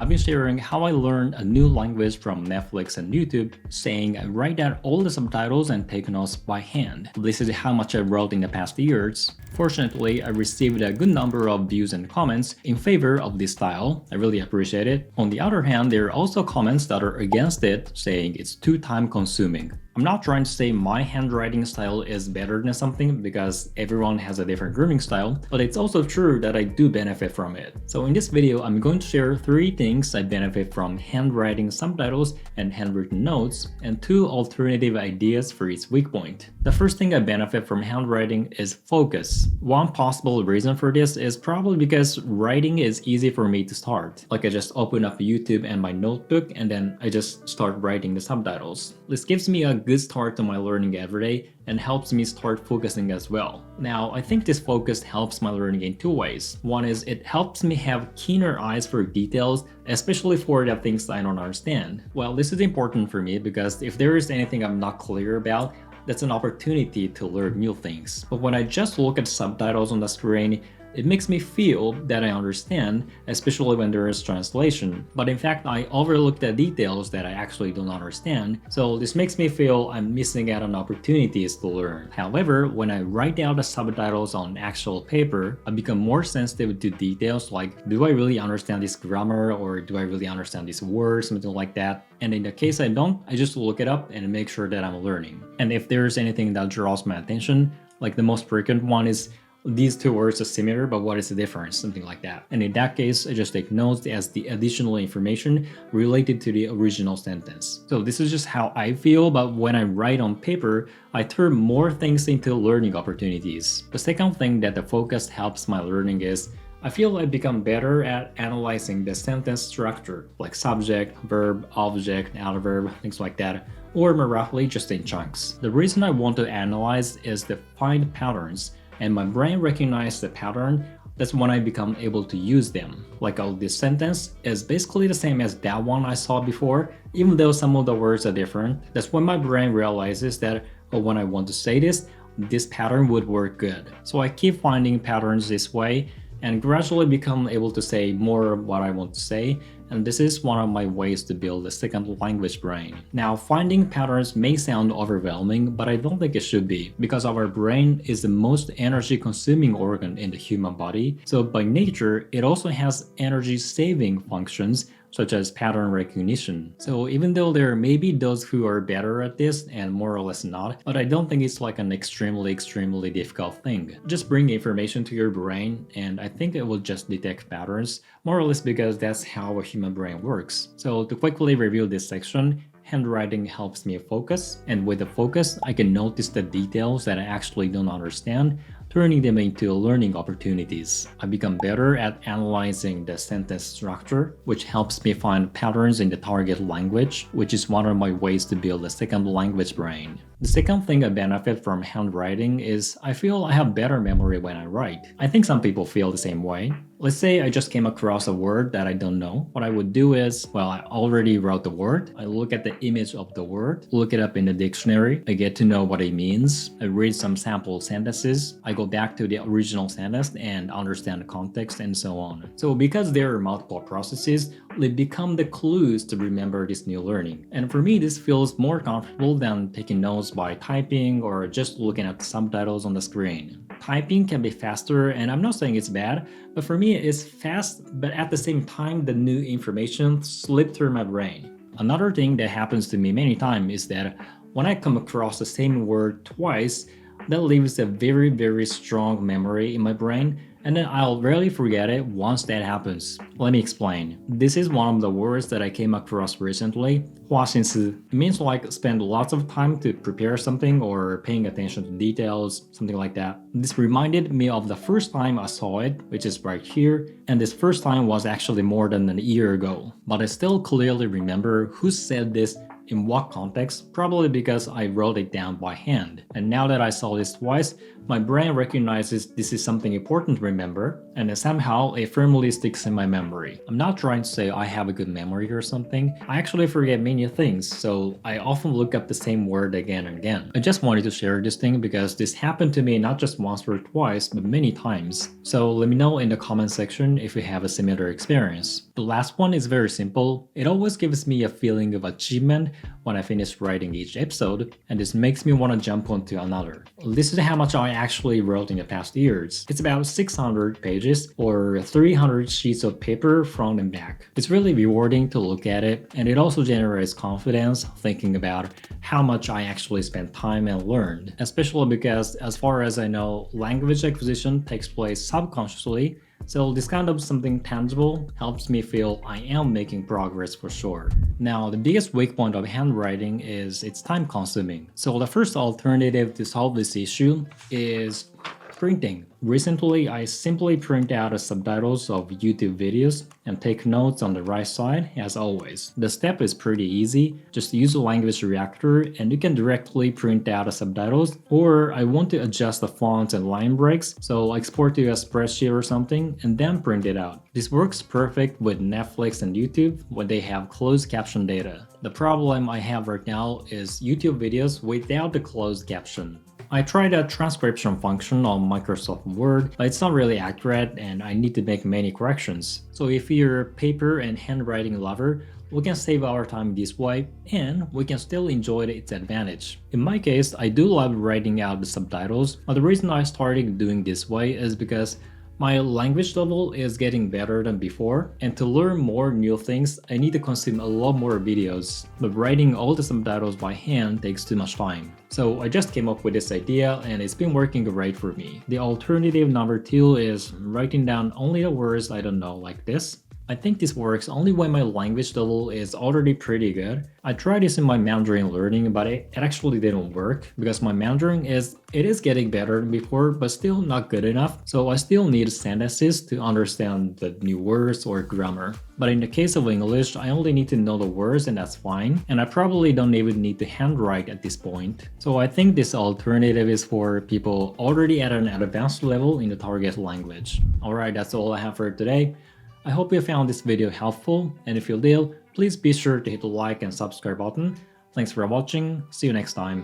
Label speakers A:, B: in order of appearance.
A: I've been sharing how I learned a new language from Netflix and YouTube, saying I write down all the subtitles and take notes by hand. This is how much I wrote in the past years. Fortunately, I received a good number of views and comments in favor of this style. I really appreciate it. On the other hand, there are also comments that are against it, saying it's too time consuming. I'm not trying to say my handwriting style is better than something because everyone has a different learning style, but it's also true that I do benefit from it. So in this video, I'm going to share 3 things I benefit from handwriting subtitles and handwritten notes, and 2 alternative ideas for each weak point. The first thing I benefit from handwriting is focus. One possible reason for this is probably because writing is easy for me to start. Like I just open up YouTube and my notebook and then I just start writing the subtitles. This gives me a good start to my learning every day and helps me start focusing as well. Now, I think this focus helps my learning in 2 ways. One is it helps me have keener eyes for details, especially for the things I don't understand. Well, this is important for me because if there is anything I'm not clear about, that's an opportunity to learn new things. But when I just look at subtitles on the screen, it makes me feel that I understand, especially when there is translation. But in fact, I overlook the details that I actually don't understand, so this makes me feel I'm missing out on opportunities to learn. However, when I write down the subtitles on actual paper, I become more sensitive to details like, do I really understand this grammar, or do I really understand this word, something like that. And in the case I don't, I just look it up and make sure that I'm learning. And if there's anything that draws my attention, like the most frequent one is, these 2 words are similar, but what is the difference? Something like that. And in that case, I just take notes as the additional information related to the original sentence. So this is just how I feel, but when I write on paper, I turn more things into learning opportunities. The second thing that the focus helps my learning is, I feel I become better at analyzing the sentence structure, like subject, verb, object, adverb, things like that, or more roughly just in chunks. The reason I want to analyze is to find patterns, and my brain recognizes the pattern. That's when I become able to use them. Like this sentence is basically the same as that one I saw before, even though some of the words are different. That's when my brain realizes that, oh, when I want to say this pattern would work good. So I keep finding patterns this way and gradually become able to say more of what I want to say, and this is one of my ways to build a second language brain. Now, finding patterns may sound overwhelming, but I don't think it should be, because our brain is the most energy consuming organ in the human body, so by nature, it also has energy saving functions such as pattern recognition. So even though there may be those who are better at this and more or less not, but I don't think it's like an extremely difficult thing. Just bring information to your brain and I think it will just detect patterns, more or less because that's how a human brain works. So to quickly review this section, handwriting helps me focus, and with the focus, I can notice the details that I actually don't understand, turning them into learning opportunities. I become better at analyzing the sentence structure, which helps me find patterns in the target language, which is one of my ways to build a second language brain. The second thing I benefit from handwriting is I feel I have better memory when I write. I think some people feel the same way. Let's say I just came across a word that I don't know. What I would do is, well, I already wrote the word. I look at the image of the word, look it up in the dictionary. I get to know what it means. I read some sample sentences. I go back to the original sentence and understand the context and so on. So because there are multiple processes, they become the clues to remember this new learning. And for me, this feels more comfortable than taking notes by typing or just looking at the subtitles on the screen. Typing can be faster, and I'm not saying it's bad, but for me it's fast, but at the same time the new information slipped through my brain. Another thing that happens to me many times is that when I come across the same word twice, that leaves a very strong memory in my brain, and then I'll rarely forget it once that happens. Let me explain. This is one of the words that I came across recently. 花心思. It means like spend lots of time to prepare something or paying attention to details, something like that. This reminded me of the first time I saw it, which is right here, and this first time was actually more than a year ago. But I still clearly remember who said this In what context? Probably because I wrote it down by hand. And now that I saw this twice, my brain recognizes this is something important to remember, and then somehow it firmly sticks in my memory. I'm not trying to say I have a good memory or something. I actually forget many things, so I often look up the same word again and again. I just wanted to share this thing because this happened to me not just once or twice, but many times. So let me know in the comment section if you have a similar experience. The last one is very simple. It always gives me a feeling of achievement when I finish writing each episode, and this makes me want to jump onto another. This is how much I actually wrote in the past years. It's about 600 pages or 300 sheets of paper front and back. It's really rewarding to look at it, and it also generates confidence thinking about how much I actually spent time and learned, especially because as far as I know, language acquisition takes place subconsciously. So this kind of something tangible helps me feel I am making progress for sure. Now, the biggest weak point of handwriting is it's time consuming. So the first alternative to solve this issue is printing. Recently, I simply print out the subtitles of YouTube videos and take notes on the right side as always. The step is pretty easy. Just use a language reactor and you can directly print out the subtitles, or I want to adjust the fonts and line breaks, so I export to a spreadsheet or something and then print it out. This works perfect with Netflix and YouTube when they have closed caption data. The problem I have right now is YouTube videos without the closed caption. I tried a transcription function on Microsoft Word, but it's not really accurate and I need to make many corrections. So if you're a paper and handwriting lover, we can save our time this way and we can still enjoy its advantage. In my case, I do love writing out the subtitles, but the reason I started doing this way is because my language level is getting better than before, and to learn more new things, I need to consume a lot more videos, but writing all the subtitles by hand takes too much time. So I just came up with this idea and it's been working great for me. The alternative number 2 is writing down only the words I don't know, like this. I think this works only when my language level is already pretty good. I tried this in my Mandarin learning, but it actually didn't work because my Mandarin is getting better than before, but still not good enough. So I still need sentences to understand the new words or grammar. But in the case of English, I only need to know the words and that's fine. And I probably don't even need to handwrite at this point. So I think this alternative is for people already at an advanced level in the target language. Alright, that's all I have for today. I hope you found this video helpful, and if you did, please be sure to hit the like and subscribe button. Thanks for watching, see you next time.